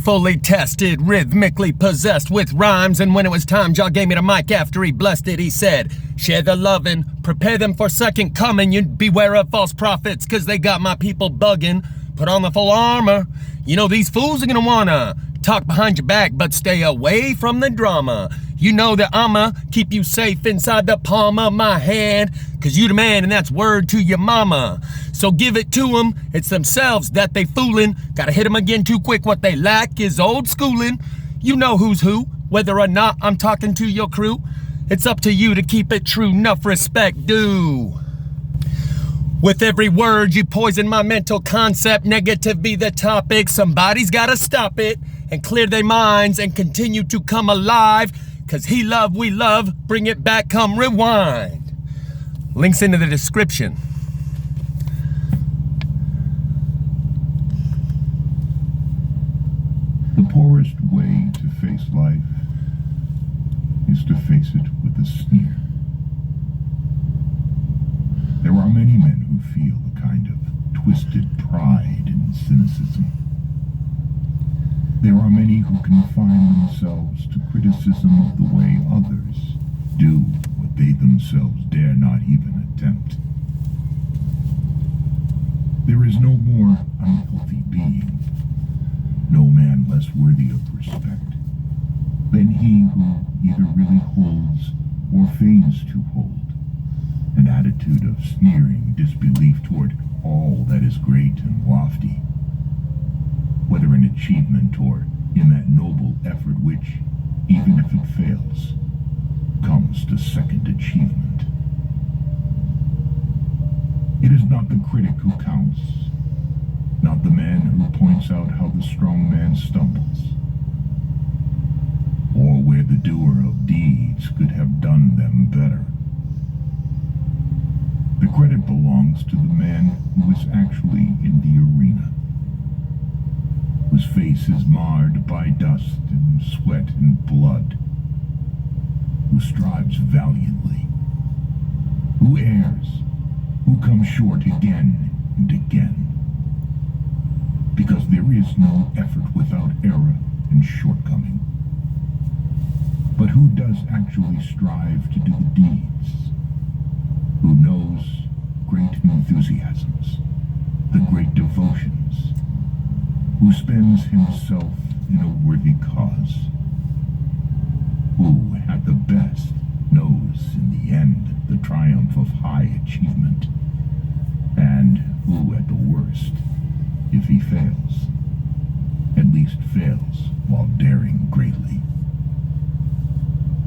fully tested, rhythmically possessed with rhymes. And when it was time, y'all gave me the mic after he blessed it. He said, share the lovin', prepare them for second coming. You beware of false prophets, cause they got my people bugging. Put on the full armor. You know these fools are gonna wanna talk behind your back, but stay away from the drama. You know that I'ma keep you safe inside the palm of my hand, cause you the man and that's word to your mama. So give it to them, it's themselves that they foolin'. Gotta hit them again too quick, what they lack is old schooling. You know who's who, whether or not I'm talking to your crew. It's up to you to keep it true, enough respect due. With every word you poison my mental concept, negative be the topic. Somebody's gotta stop it and clear their minds and continue to come alive. Cause he love, we love, bring it back, come rewind. Links into the description. The poorest way to face life is to face it with a sneer. There are many men who feel a kind of twisted pride in cynicism. There are many who confine themselves to criticism of the way others do what they themselves dare not even attempt. There is no more unhealthy being, no man less worthy of respect, than he who either really holds or feigns to hold an attitude of sneering disbelief toward all that is great and lofty, whether in achievement or in that noble effort which, even if it fails, comes to second achievement. It is not the critic who counts, not the man who points out how the strong man stumbles, or where the doer of deeds could have done them better. The credit belongs to the man who is actually in the arena, whose face is marred by dust and sweat and blood, who strives valiantly, who errs, who comes short again and again, because there is no effort without error and shortcoming, but who does actually strive to do the deeds, who knows great enthusiasms, the great devotions, who spends himself in a worthy cause, who at the best knows in the end the triumph of high achievement, and who at the worst, if he fails, at least fails while daring greatly,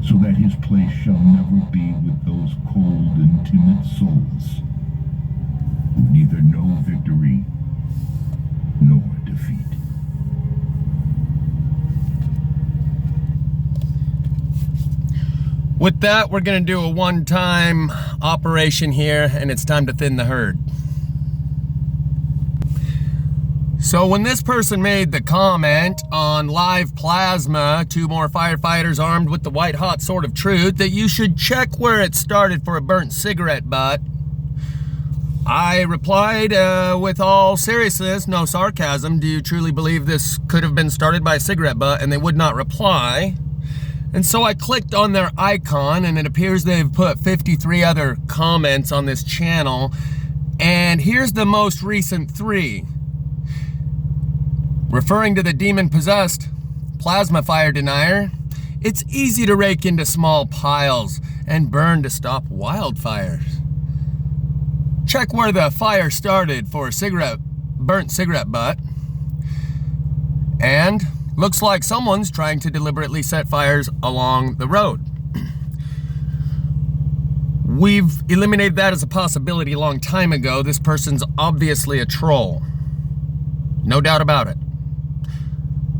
so that his place shall never be with those cold and timid souls who neither know victory nor defeat. With that, we're gonna do a one-time operation here, and it's time to thin the herd. So when this person made the comment on live plasma, 2 more firefighters armed with the white hot sword of truth, that you should check where it started for a burnt cigarette butt, I replied with all seriousness, no sarcasm, do you truly believe this could have been started by a cigarette butt? And they would not reply. And so I clicked on their icon, and it appears they've put 53 other comments on this channel. And here's the most recent 3. Referring to the demon-possessed plasma fire denier, it's easy to rake into small piles and burn to stop wildfires. Check where the fire started for a burnt cigarette butt. And looks like someone's trying to deliberately set fires along the road. We've eliminated that as a possibility a long time ago. This person's obviously a troll. No doubt about it.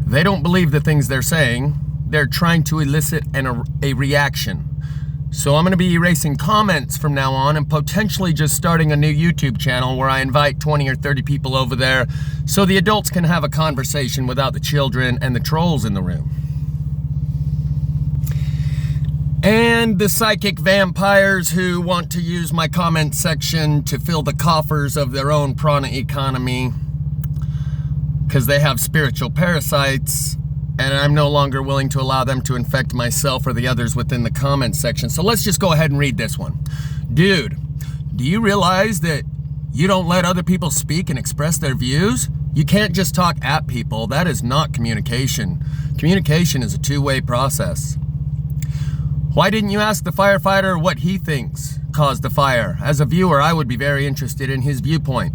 They don't believe the things they're saying. They're trying to elicit a reaction. So I'm gonna be erasing comments from now on and potentially just starting a new YouTube channel where I invite 20 or 30 people over there so the adults can have a conversation without the children and the trolls in the room. And the psychic vampires who want to use my comment section to fill the coffers of their own prana economy, because they have spiritual parasites, and I'm no longer willing to allow them to infect myself or the others within the comments section. So let's just go ahead and read this one. Dude, do you realize that you don't let other people speak and express their views? You can't just talk at people. That is not communication. Communication is a two-way process. Why didn't you ask the firefighter what he thinks caused the fire? As a viewer, I would be very interested in his viewpoint.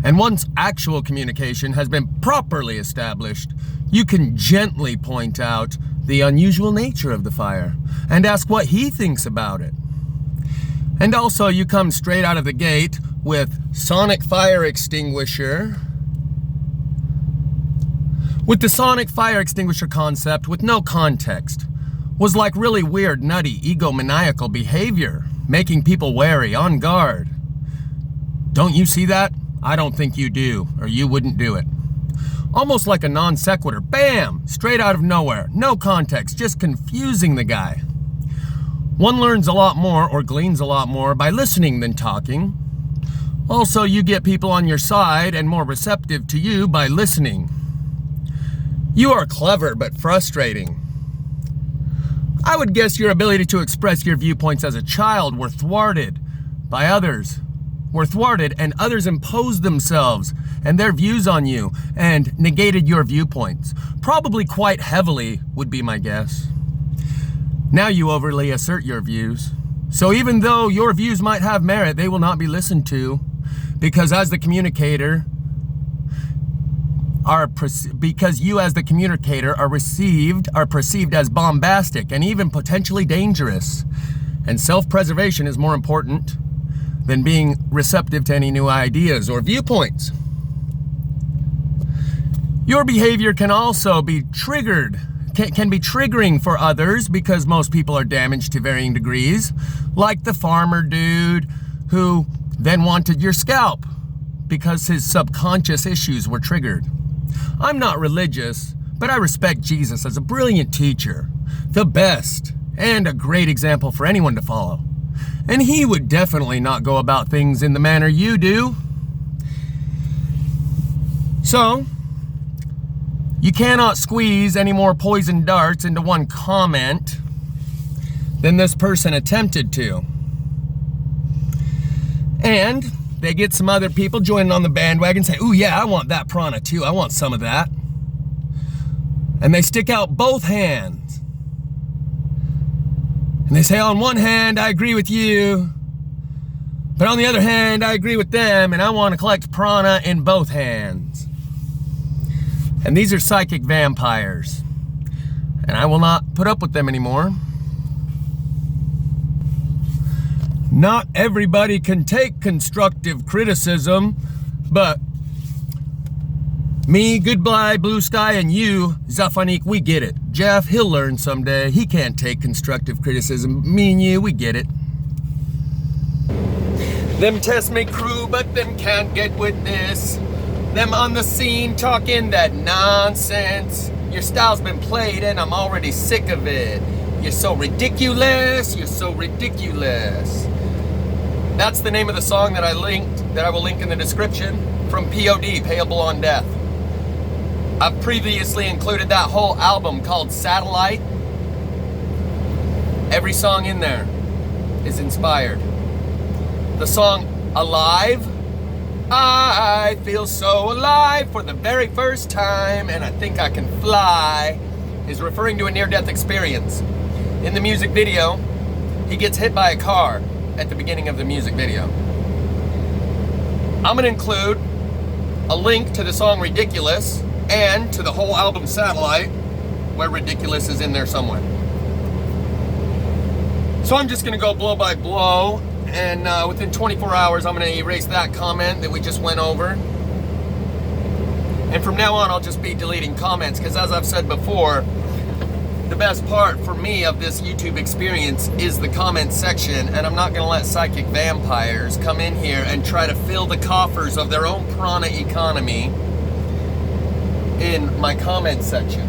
And once actual communication has been properly established, you can gently point out the unusual nature of the fire and ask what he thinks about it. And also, you come straight out of the gate with sonic fire extinguisher. With the sonic fire extinguisher concept with no context was like really weird, nutty, egomaniacal behavior, making people wary, on guard. Don't you see that? I don't think you do, or you wouldn't do it. Almost like a non sequitur, bam, straight out of nowhere, no context, just confusing the guy. One learns a lot more or gleans a lot more by listening than talking. Also, you get people on your side and more receptive to you by listening. You are clever but frustrating. I would guess your ability to express your viewpoints as a child were thwarted by others. And others imposed themselves and their views on you and negated your viewpoints. Probably quite heavily, would be my guess. Now you overly assert your views. So even though your views might have merit, they will not be listened to, because as the communicator because you as the communicator are perceived as bombastic and even potentially dangerous. And self-preservation is more important than being receptive to any new ideas or viewpoints. Your behavior can also be can be triggering for others, because most people are damaged to varying degrees, like the farmer dude who then wanted your scalp because his subconscious issues were triggered. I'm not religious, but I respect Jesus as a brilliant teacher, the best, and a great example for anyone to follow. And he would definitely not go about things in the manner you do. So, you cannot squeeze any more poison darts into one comment than this person attempted to. And they get some other people joining on the bandwagon, say, ooh yeah, I want that prana too, I want some of that. And they stick out both hands. And they say, on one hand, I agree with you, but on the other hand, I agree with them, and I want to collect prana in both hands. And these are psychic vampires, and I will not put up with them anymore. Not everybody can take constructive criticism, but me, Goodbye, Blue Sky, and you, Zafanik, we get it. Jeff, he'll learn someday. He can't take constructive criticism. Me and you, we get it. Them test me crew, but them can't get with this. Them on the scene talking that nonsense. Your style's been played and I'm already sick of it. You're so ridiculous, you're so ridiculous. That's the name of the song that I will link in the description, from P.O.D, Payable on Death. I've previously included that whole album called Satellite. Every song in there is inspired. The song Alive, I feel so alive for the very first time and I think I can fly, is referring to a near-death experience. In the music video, he gets hit by a car at the beginning of the music video. I'm gonna include a link to the song Ridiculous and to the whole album Satellite, where Ridiculous is in there somewhere. So I'm just gonna go blow by blow, and within 24 hours I'm gonna erase that comment that we just went over. And from now on I'll just be deleting comments, because as I've said before, the best part for me of this YouTube experience is the comment section, and I'm not gonna let psychic vampires come in here and try to fill the coffers of their own prana economy in my comment section.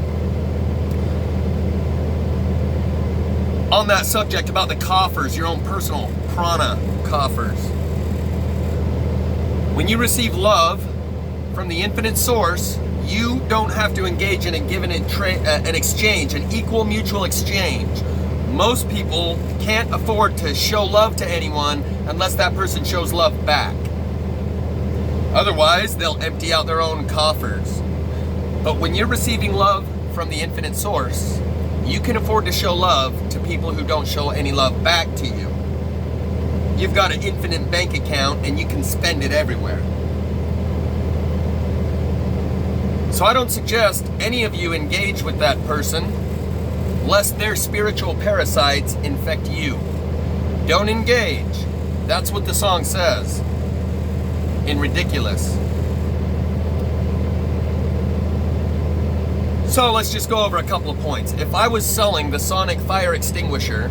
On that subject about the coffers, your own personal prana coffers. When you receive love from the infinite source, You don't have to engage in a given an exchange, an equal mutual exchange. Most people can't afford to show love to anyone unless that person shows love back. Otherwise, they'll empty out their own coffers. But when you're receiving love from the infinite source, you can afford to show love to people who don't show any love back to you. You've got an infinite bank account and you can spend it everywhere. So I don't suggest any of you engage with that person lest their spiritual parasites infect you. Don't engage. That's what the song says in Ridiculous. So let's just go over a couple of points. If I was selling the sonic fire extinguisher,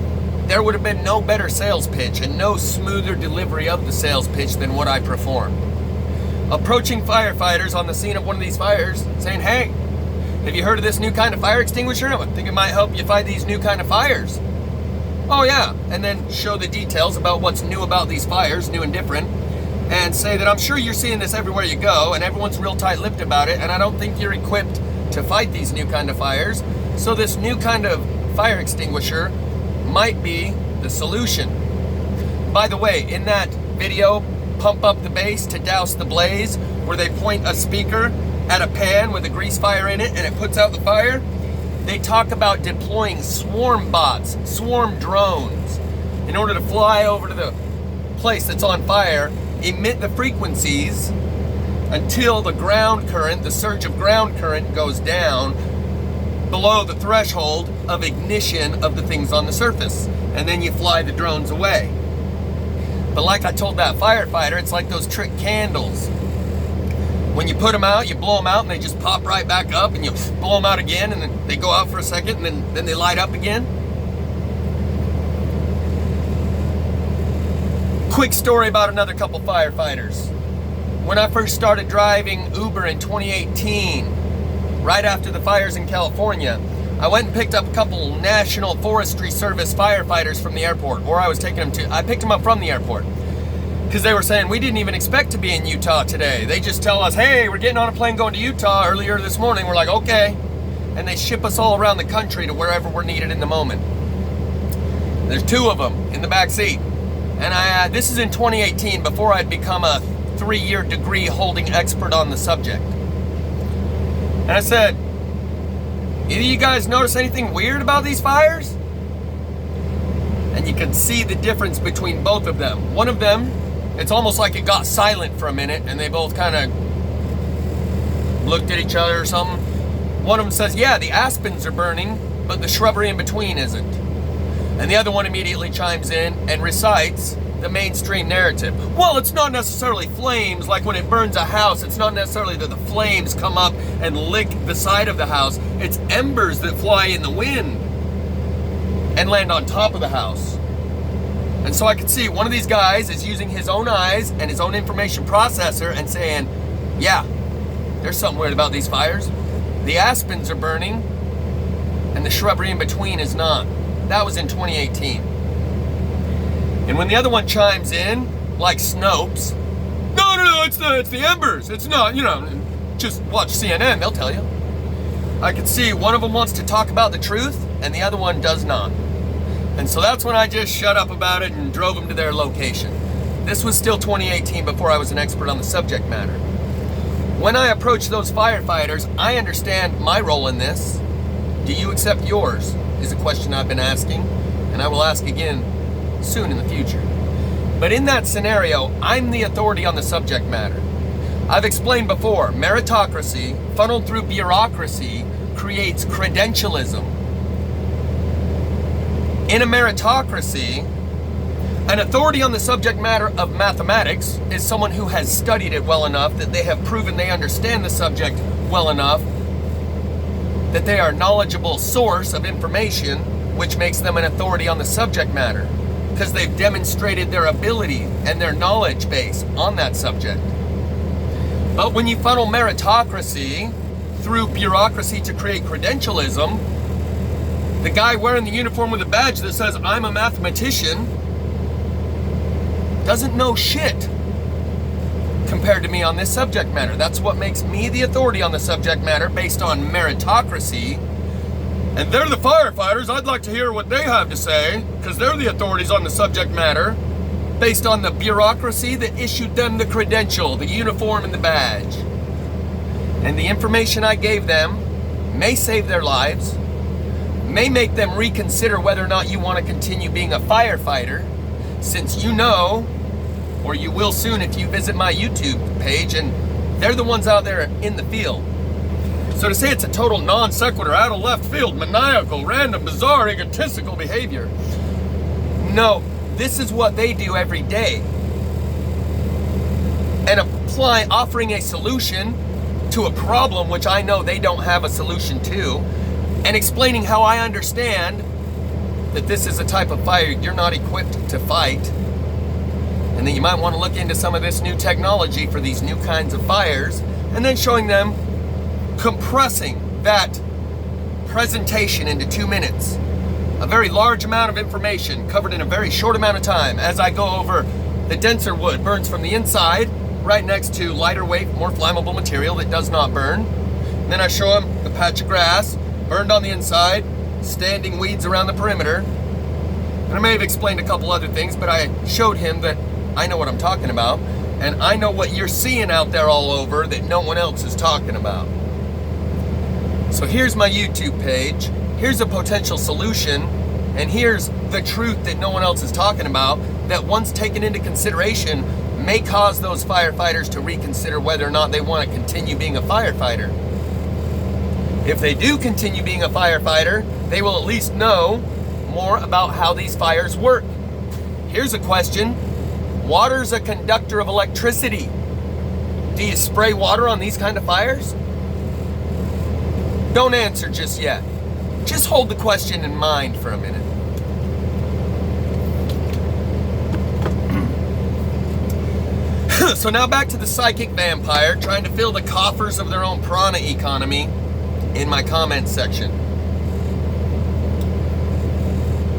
there would have been no better sales pitch and no smoother delivery of the sales pitch than what I performed. Approaching firefighters on the scene of one of these fires, saying, hey, have you heard of this new kind of fire extinguisher? I think it might help you fight these new kind of fires. Oh yeah, and then show the details about what's new about these fires, new and different, and say that I'm sure you're seeing this everywhere you go, and everyone's real tight-lipped about it, and I don't think you're equipped to fight these new kind of fires, so this new kind of fire extinguisher might be the solution. By the way, in that video, Pump Up the Bass to Douse the Blaze, where they point a speaker at a pan with a grease fire in it and it puts out the fire, they talk about deploying swarm bots, swarm drones, in order to fly over to the place that's on fire, emit the frequencies until the ground current, the surge of ground current goes down below the threshold of ignition of the things on the surface. And then you fly the drones away. But like I told that firefighter, it's like those trick candles. When you put them out, you blow them out and they just pop right back up, and you blow them out again and then they go out for a second and then they light up again. Quick story about another couple firefighters. When I first started driving Uber in 2018, right after the fires in California, I went and picked up a couple National Forestry Service firefighters from the airport, or I picked them up from the airport. Because they were saying, we didn't even expect to be in Utah today. They just tell us, hey, we're getting on a plane going to Utah earlier this morning. We're like, okay. And they ship us all around the country to wherever we're needed in the moment. There's two of them in the back seat. And this is in 2018, before I'd become a 3-year degree holding expert on the subject. And I said, either you guys notice anything weird about these fires? And you can see the difference between both of them. One of them, it's almost like it got silent for a minute and they both kind of looked at each other or something. One of them says, yeah, the aspens are burning, but the shrubbery in between isn't. And the other one immediately chimes in and recites the mainstream narrative. Well, it's not necessarily flames, like when it burns a house, it's not necessarily that the flames come up and lick the side of the house. It's embers that fly in the wind and land on top of the house. And so I could see one of these guys is using his own eyes and his own information processor and saying, yeah, there's something weird about these fires. The aspens are burning and the shrubbery in between is not. That was in 2018. And when the other one chimes in, like Snopes, no, it's the embers. It's not, just watch CNN, they'll tell you. I could see one of them wants to talk about the truth and the other one does not. And so that's when I just shut up about it and drove them to their location. This was still 2018, before I was an expert on the subject matter. When I approach those firefighters, I understand my role in this. Do you accept yours? Is a question I've been asking, and I will ask again soon in the future. But in that scenario, I'm the authority on the subject matter. I've explained before, meritocracy, funneled through bureaucracy, creates credentialism. In a meritocracy, an authority on the subject matter of mathematics is someone who has studied it well enough that they have proven they understand the subject well enough that they are a knowledgeable source of information, which makes them an authority on the subject matter, because they've demonstrated their ability and their knowledge base on that subject. But when you funnel meritocracy through bureaucracy to create credentialism, the guy wearing the uniform with a badge that says, I'm a mathematician, doesn't know shit. compared to me on this subject matter. That's what makes me the authority on the subject matter based on meritocracy. And they're the firefighters. I'd like to hear what they have to say, because they're the authorities on the subject matter based on the bureaucracy that issued them the credential, the uniform, and the badge. And the information I gave them may save their lives, may make them reconsider whether or not you want to continue being a firefighter, since you know, or you will soon if you visit my YouTube page, and they're the ones out there in the field. So to say it's a total non sequitur, out of left field, maniacal, random, bizarre, egotistical behavior. No, this is what they do every day. And offering a solution to a problem which I know they don't have a solution to, and explaining how I understand that this is a type of fire you're not equipped to fight, and that you might want to look into some of this new technology for these new kinds of fires, and then showing them compressing that presentation into 2 minutes. A very large amount of information covered in a very short amount of time, as I go over the denser wood burns from the inside right next to lighter weight, more flammable material that does not burn. And then I show them the patch of grass burned on the inside, standing weeds around the perimeter. And I may have explained a couple other things, but I showed him that I know what I'm talking about, and I know what you're seeing out there all over that no one else is talking about. So here's my YouTube page, here's a potential solution, and here's the truth that no one else is talking about, that once taken into consideration may cause those firefighters to reconsider whether or not they want to continue being a firefighter. If they do continue being a firefighter, they will at least know more about how these fires work. Here's a question. Water's a conductor of electricity. Do you spray water on these kind of fires? Don't answer just yet. Just hold the question in mind for a minute. So now back to the psychic vampire trying to fill the coffers of their own prana economy in my comments section.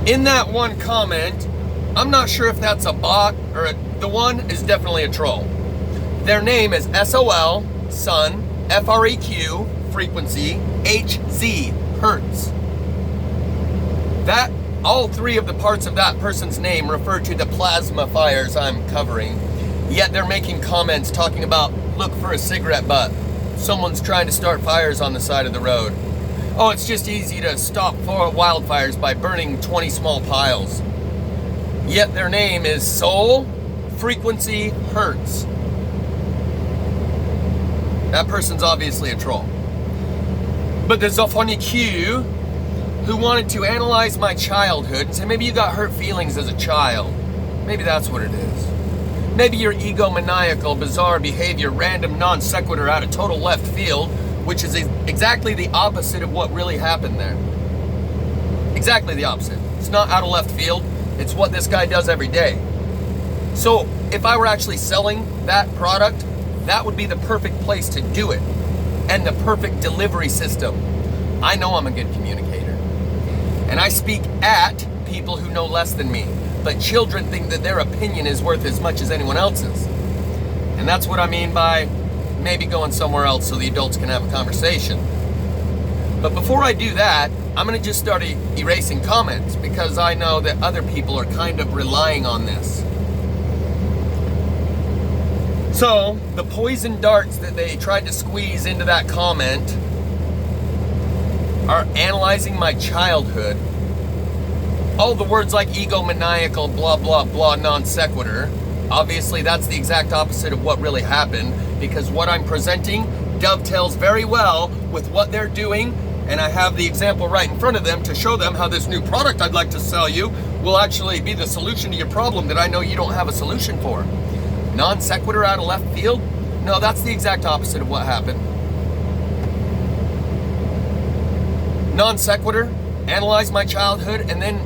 In that one comment, I'm not sure if that's a bot or the one is definitely a troll. Their name is SOL, Sun, FREQ, frequency, HZ, Hertz. That, all three of the parts of that person's name refer to the plasma fires I'm covering. Yet they're making comments talking about, look for a cigarette butt. Someone's trying to start fires on the side of the road. Oh, it's just easy to stop wildfires by burning 20 small piles. Yet their name is Soul, Frequency, Hertz. That person's obviously a troll. But there's a funny Q who wanted to analyze my childhood and say, maybe you got hurt feelings as a child. Maybe that's what it is. Maybe your egomaniacal, bizarre behavior, random non sequitur out of total left field, which is exactly the opposite of what really happened there. Exactly the opposite. It's not out of left field. It's what this guy does every day. So if I were actually selling that product, that would be the perfect place to do it. And the perfect delivery system. I know I'm a good communicator. And I speak at people who know less than me. But children think that their opinion is worth as much as anyone else's. And that's what I mean by maybe going somewhere else so the adults can have a conversation. But before I do that, I'm going to just start erasing comments because I know that other people are kind of relying on this. So, the poison darts that they tried to squeeze into that comment are analyzing my childhood. All the words like egomaniacal, blah, blah, blah, non sequitur. Obviously, that's the exact opposite of what really happened, because what I'm presenting dovetails very well with what they're doing, and I have the example right in front of them to show them how this new product I'd like to sell you will actually be the solution to your problem that I know you don't have a solution for. Non sequitur out of left field? No, that's the exact opposite of what happened. Non sequitur, analyze my childhood, and then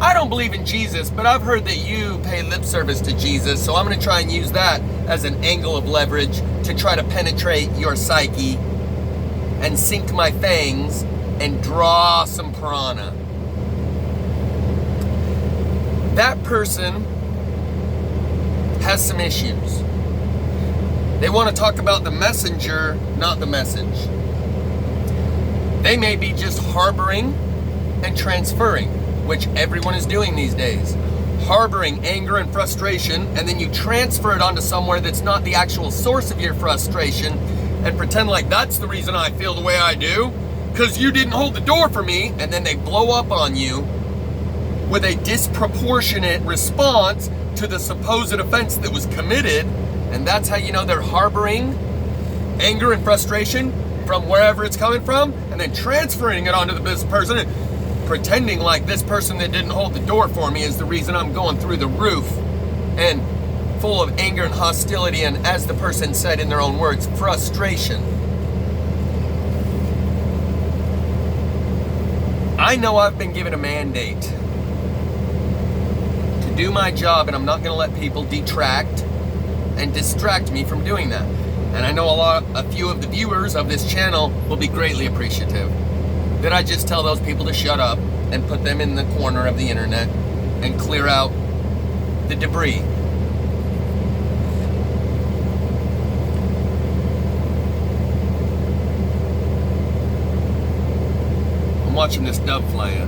I don't believe in Jesus, but I've heard that you pay lip service to Jesus, so I'm going to try and use that as an angle of leverage to try to penetrate your psyche and sink my fangs and draw some prana. That person has some issues. They want to talk about the messenger, not the message. They may be just harboring and transferring, which everyone is doing these days. Harboring anger and frustration, and then you transfer it onto somewhere that's not the actual source of your frustration and pretend like that's the reason I feel the way I do, because you didn't hold the door for me, and then they blow up on you with a disproportionate response to the supposed offense that was committed, and that's how you know they're harboring anger and frustration from wherever it's coming from, and then transferring it onto the business person and pretending like this person that didn't hold the door for me is the reason I'm going through the roof and full of anger and hostility and, as the person said in their own words, frustration. I know I've been given a mandate to do my job, and I'm not going to let people detract and distract me from doing that. And I know a few of the viewers of this channel will be greatly appreciative that I just tell those people to shut up and put them in the corner of the internet and clear out the debris. I'm watching this dove fly in.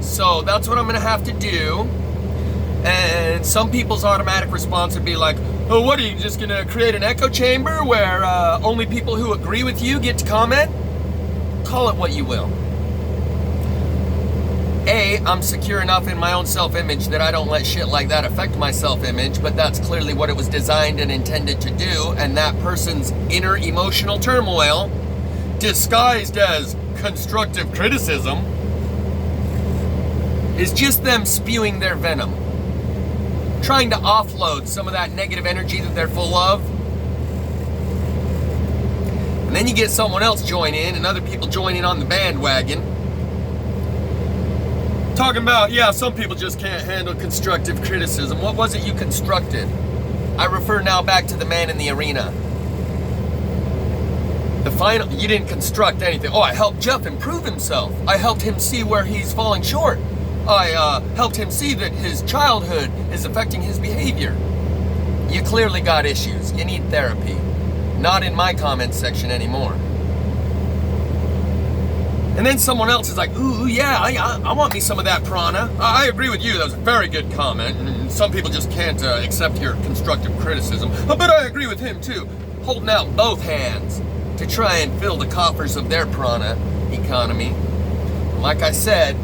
So that's what I'm gonna have to do. And some people's automatic response would be like, oh, what are you just gonna create an echo chamber where only people who agree with you get to comment? Call it what you will. I'm secure enough in my own self-image that I don't let shit like that affect my self-image, but that's clearly what it was designed and intended to do, and that person's inner emotional turmoil, disguised as constructive criticism, is just them spewing their venom, trying to offload some of that negative energy that they're full of. And then you get someone else join in, and other people join in on the bandwagon, talking about, yeah, some people just can't handle constructive criticism. What was it you constructed? I refer now back to the man in the arena. You didn't construct anything. Oh, I helped Jeff improve himself. I helped him see where he's falling short. I helped him see that his childhood is affecting his behavior. You clearly got issues. You need therapy. Not in my comment section anymore. And then someone else is like, ooh, yeah, I want me some of that prana. I agree with you. That was a very good comment. And some people just can't accept your constructive criticism. But I agree with him, too. Holding out both hands to try and fill the coffers of their prana economy. Like I said,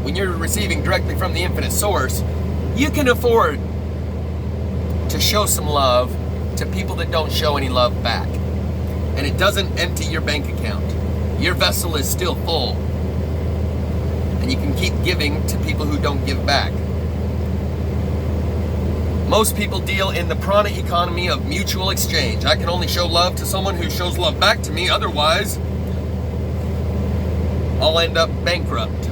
when you're receiving directly from the infinite source, you can afford to show some love to people that don't show any love back. And it doesn't empty your bank account. Your vessel is still full. And you can keep giving to people who don't give back. Most people deal in the prana economy of mutual exchange. I can only show love to someone who shows love back to me. Otherwise, I'll end up bankrupt.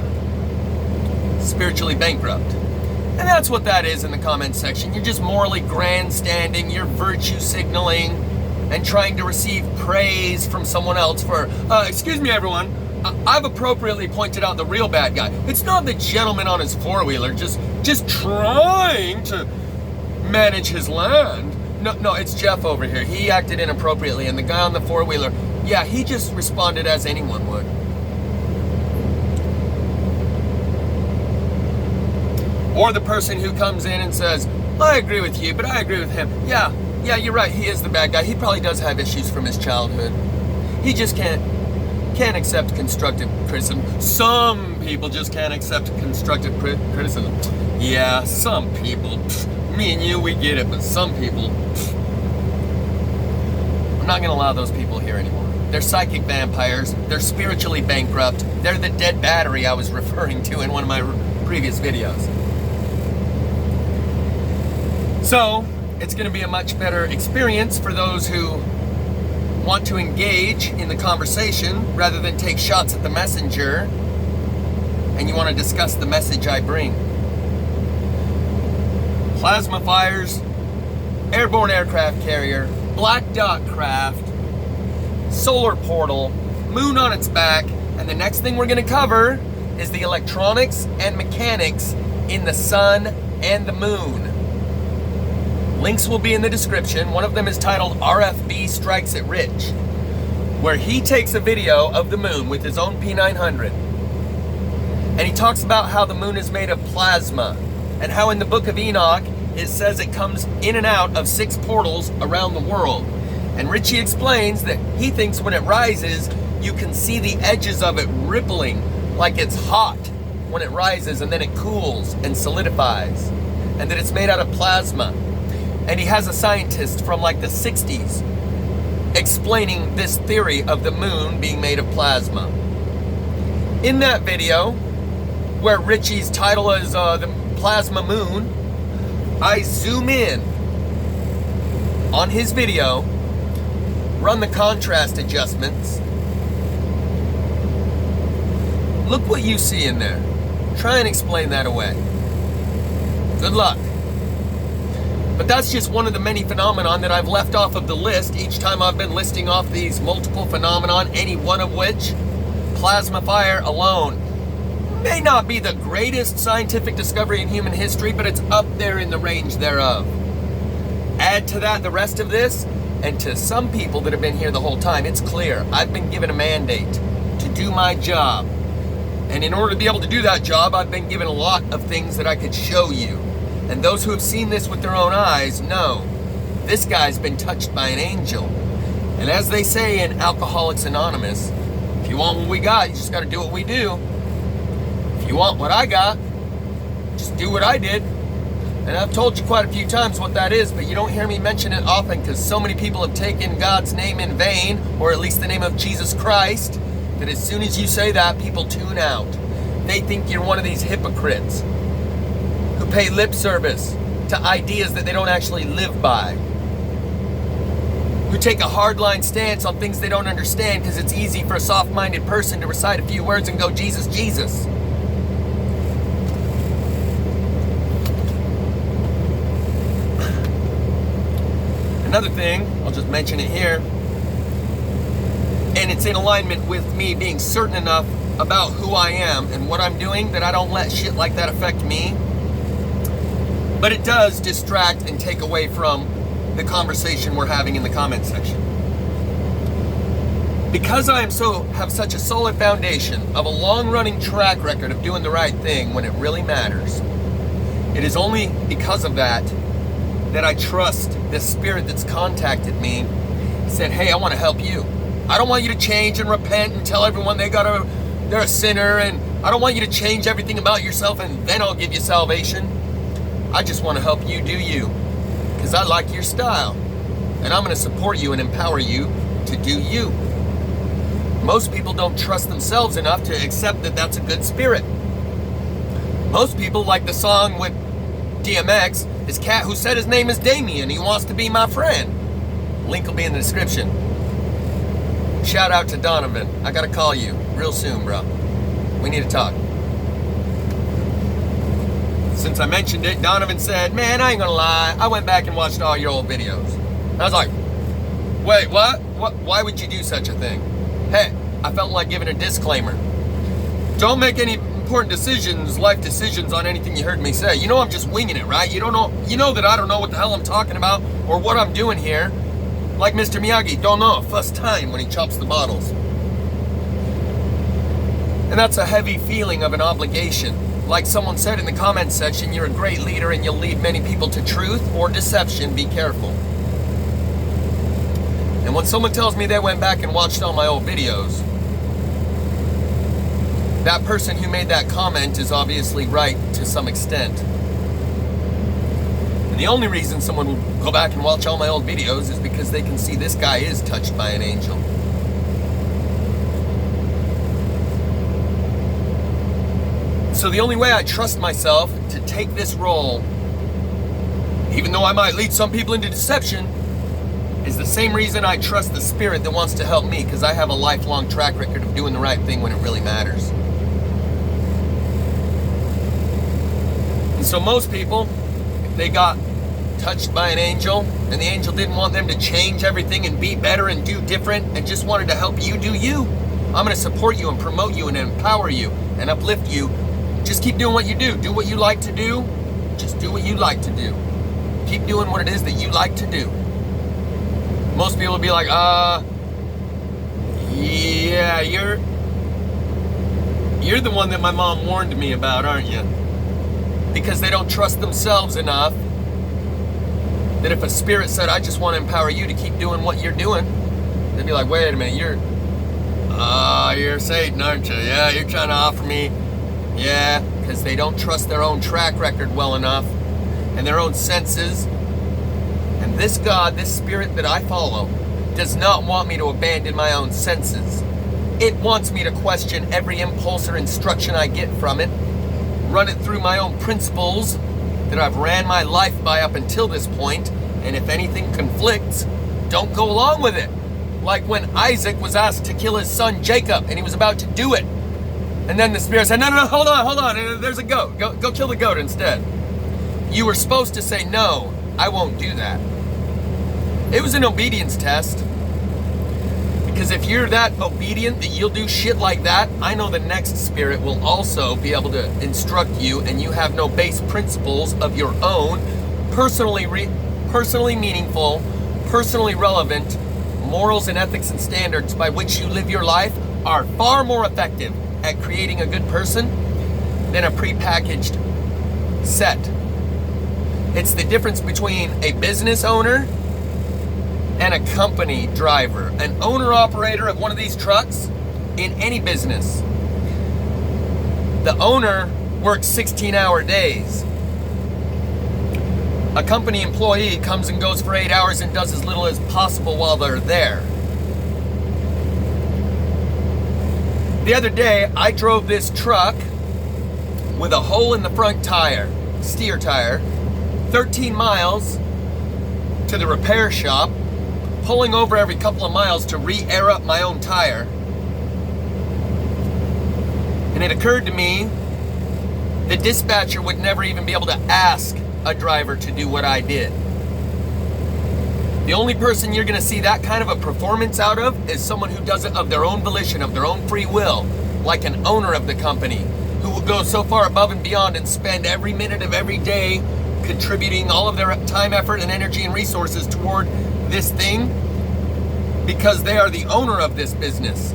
Spiritually bankrupt. And that's what that is in the comment section. You're just morally grandstanding, you're virtue signaling, and trying to receive praise from someone else for, excuse me everyone, I've appropriately pointed out the real bad guy. It's not the gentleman on his four-wheeler just trying to manage his land. No, it's Jeff over here. He acted inappropriately, and the guy on the four-wheeler, yeah, he just responded as anyone would. Or the person who comes in and says, I agree with you, but I agree with him. Yeah, you're right, he is the bad guy. He probably does have issues from his childhood. He just can't accept constructive criticism. Some people just can't accept constructive criticism. Yeah, some people. Me and you, we get it, but some people. I'm not gonna allow those people here anymore. They're psychic vampires. They're spiritually bankrupt. They're the dead battery I was referring to in one of my previous videos. So, it's going to be a much better experience for those who want to engage in the conversation rather than take shots at the messenger, and you want to discuss the message I bring. Plasma fires, airborne aircraft carrier, black dot craft, solar portal, moon on its back, and the next thing we're going to cover is the electronics and mechanics in the sun and the moon. Links will be in the description. One of them is titled RFB Strikes It Rich, where he takes a video of the moon with his own P900. And he talks about how the moon is made of plasma, and how in the book of Enoch, it says it comes in and out of 6 portals around the world. And Richie explains that he thinks when it rises, you can see the edges of it rippling like it's hot when it rises, and then it cools and solidifies, and that it's made out of plasma. And he has a scientist from like the 60s explaining this theory of the moon being made of plasma. In that video, where Richie's title is the Plasma Moon, I zoom in on his video, run the contrast adjustments. Look what you see in there. Try and explain that away. Good luck. But that's just one of the many phenomenon that I've left off of the list each time I've been listing off these multiple phenomenon, any one of which, plasma fire alone, may not be the greatest scientific discovery in human history, but it's up there in the range thereof. Add to that the rest of this, and to some people that have been here the whole time, it's clear I've been given a mandate to do my job. And in order to be able to do that job, I've been given a lot of things that I could show you. And those who have seen this with their own eyes know this guy's been touched by an angel. And as they say in Alcoholics Anonymous, if you want what we got, you just got to do what we do. If you want what I got, just do what I did. And I've told you quite a few times what that is, but you don't hear me mention it often because so many people have taken God's name in vain, or at least the name of Jesus Christ, that as soon as you say that, people tune out. They think you're one of these hypocrites who pay lip service to ideas that they don't actually live by, who take a hardline stance on things they don't understand because it's easy for a soft-minded person to recite a few words and go, Jesus, Jesus. Another thing, I'll just mention it here, and it's in alignment with me being certain enough about who I am and what I'm doing that I don't let shit like that affect me. But it does distract and take away from the conversation we're having in the comment section. Because I have such a solid foundation of a long-running track record of doing the right thing when it really matters, it is only because of that that I trust the spirit that's contacted me, said, hey, I want to help you. I don't want you to change and repent and tell everyone they're a sinner, and I don't want you to change everything about yourself and then I'll give you salvation. I just want to help you do you, because I like your style, and I'm going to support you and empower you to do you. Most people don't trust themselves enough to accept that that's a good spirit. Most people, like the song with DMX, his cat who said his name is Damien, he wants to be my friend. Link will be in the description. Shout out to Donovan. I gotta call you real soon, bro. We need to talk. Since I mentioned it, Donovan said, man, I ain't gonna lie, I went back and watched all your old videos. And I was like, wait, what? Why would you do such a thing? Hey, I felt like giving a disclaimer. Don't make any important decisions, life decisions, on anything you heard me say. You know I'm just winging it, right? You know that I don't know what the hell I'm talking about or what I'm doing here. Like Mr. Miyagi, don't know first time when he chops the bottles. And that's a heavy feeling of an obligation. Like someone said in the comments section, you're a great leader and you'll lead many people to truth or deception. Be careful. And when someone tells me they went back and watched all my old videos, that person who made that comment is obviously right to some extent. And the only reason someone will go back and watch all my old videos is because they can see this guy is touched by an angel. So the only way I trust myself to take this role, even though I might lead some people into deception, is the same reason I trust the spirit that wants to help me, because I have a lifelong track record of doing the right thing when it really matters. And so most people, if they got touched by an angel and the angel didn't want them to change everything and be better and do different and just wanted to help you do you, I'm going to support you and promote you and empower you and uplift you. Just keep doing what you do. Do what you like to do. Just do what you like to do. Keep doing what it is that you like to do. Most people will be like, yeah, you're the one that my mom warned me about, aren't you? Because they don't trust themselves enough that if a spirit said, I just want to empower you to keep doing what you're doing, they'd be like, wait a minute, you're Satan, aren't you? Yeah, you're trying to offer me. Yeah, because they don't trust their own track record well enough and their own senses. And this God, this spirit that I follow, does not want me to abandon my own senses. It wants me to question every impulse or instruction I get from it, run it through my own principles that I've ran my life by up until this point, and if anything conflicts, don't go along with it. Like when Isaac was asked to kill his son Jacob, and he was about to do it. And then the spirit said, no, hold on, there's a goat. Go kill the goat instead. You were supposed to say, no, I won't do that. It was an obedience test. Because if you're that obedient that you'll do shit like that, I know the next spirit will also be able to instruct you, and you have no base principles of your own, personally meaningful, personally relevant morals and ethics and standards by which you live your life are far more effective at creating a good person than a prepackaged set. It's the difference between a business owner and a company driver. An owner-operator of one of these trucks in any business. The owner works 16-hour days. A company employee comes and goes for 8 hours and does as little as possible while they're there. The other day, I drove this truck with a hole in the front tire, steer tire, 13 miles to the repair shop, pulling over every couple of miles to re-air up my own tire. And it occurred to me, the dispatcher would never even be able to ask a driver to do what I did. The only person you're going to see that kind of a performance out of is someone who does it of their own volition, of their own free will, like an owner of the company, who will go so far above and beyond and spend every minute of every day contributing all of their time, effort, and energy and resources toward this thing because they are the owner of this business.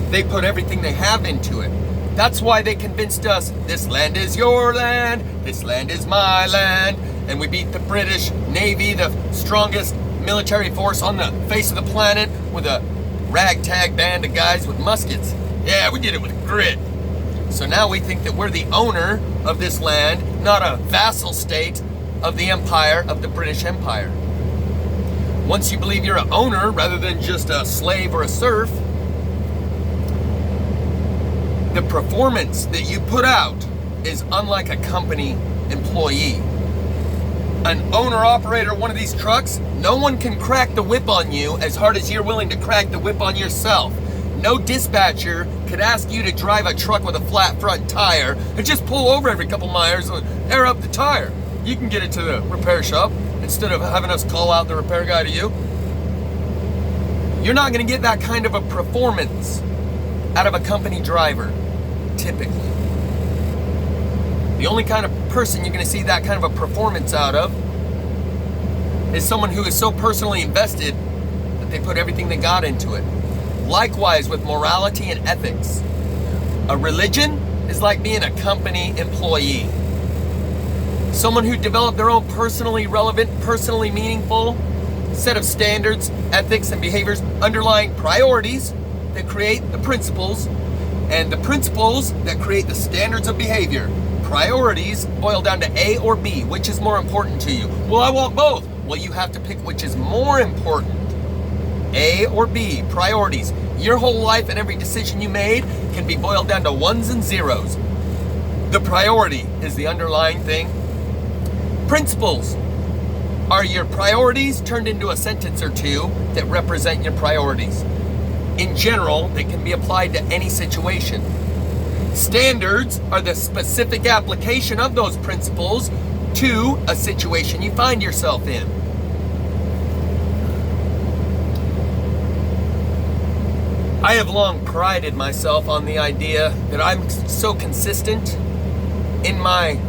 They put everything they have into it. That's why they convinced us, this land is your land, this land is my land, and we beat the British Navy, the strongest military force on the face of the planet, with a ragtag band of guys with muskets. Yeah, we did it with grit. So now we think that we're the owner of this land, not a vassal state of the empire, of the British Empire. Once you believe you're an owner rather than just a slave or a serf, the performance that you put out is unlike a company employee. An owner-operator of one of these trucks, no one can crack the whip on you as hard as you're willing to crack the whip on yourself. No dispatcher could ask you to drive a truck with a flat front tire and just pull over every couple miles and air up the tire. You can get it to the repair shop instead of having us call out the repair guy to you. You're not going to get that kind of a performance out of a company driver, typically. The only kind of person you're going to see that kind of a performance out of is someone who is so personally invested that they put everything they got into it. Likewise with morality and ethics. A religion is like being a company employee. Someone who developed their own personally relevant, personally meaningful set of standards, ethics, and behaviors underlying priorities that create the principles, and the principles that create the standards of behavior. Priorities boil down to A or B. Which is more important to you? Well, I want both. Well, you have to pick which is more important. A or B, priorities. Your whole life and every decision you made can be boiled down to ones and zeros. The priority is the underlying thing. Principles are your priorities turned into a sentence or two that represent your priorities. In general, they can be applied to any situation. Standards are the specific application of those principles to a situation you find yourself in. I have long prided myself on the idea that I'm so consistent in my